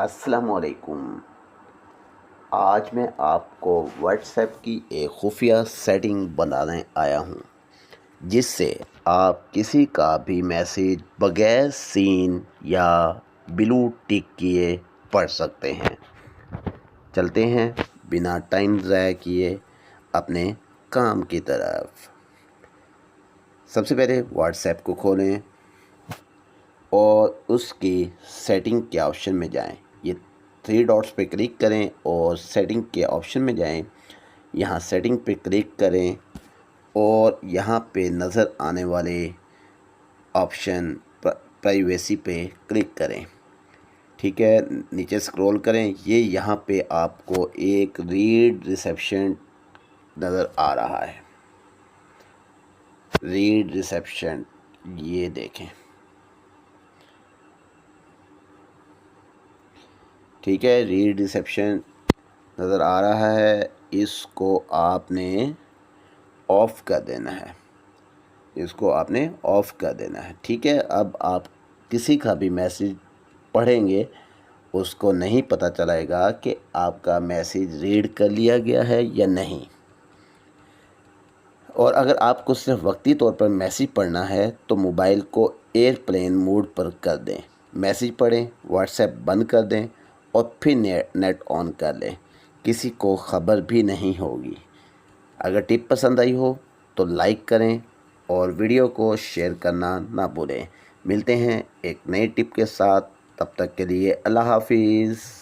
السلام علیکم۔ آج میں آپ کو واٹس ایپ کی ایک خفیہ سیٹنگ بنانے آیا ہوں جس سے آپ کسی کا بھی میسیج بغیر سین یا بلو ٹک کیے پڑھ سکتے ہیں۔ چلتے ہیں بنا ٹائم ضائع کیے اپنے کام کی طرف۔ سب سے پہلے واٹس ایپ کو کھولیں اور اس کی سیٹنگ کے آپشن میں جائیں۔ یہ 3 ڈاٹس پہ کلک کریں اور سیٹنگ کے آپشن میں جائیں۔ یہاں سیٹنگ پہ کلک کریں اور یہاں پہ نظر آنے والے آپشن پرائیویسی پہ کلک کریں۔ ٹھیک ہے، نیچے سکرول کریں۔ یہاں پہ آپ کو ایک ریڈ ریسیپشن نظر آ رہا ہے۔ ریڈ ریسیپشن، یہ دیکھیں۔ ٹھیک ہے، ریڈ ریسیپشن نظر آ رہا ہے۔ اس کو آپ نے آف کر دینا ہے۔ ٹھیک ہے، اب آپ کسی کا بھی میسیج پڑھیں گے اس کو نہیں پتہ چلے گا کہ آپ کا میسیج ریڈ کر لیا گیا ہے یا نہیں۔ اور اگر آپ کو صرف وقتی طور پر میسیج پڑھنا ہے تو موبائل کو ایئرپلین موڈ پر کر دیں، میسیج پڑھیں، واٹس ایپ بند کر دیں اور پھر نیٹ آن کر لیں۔ کسی کو خبر بھی نہیں ہوگی۔ اگر ٹپ پسند آئی ہو تو لائک کریں اور ویڈیو کو شیئر کرنا نہ بھولیں۔ ملتے ہیں ایک نئے ٹپ کے ساتھ، تب تک کے لیے اللہ حافظ۔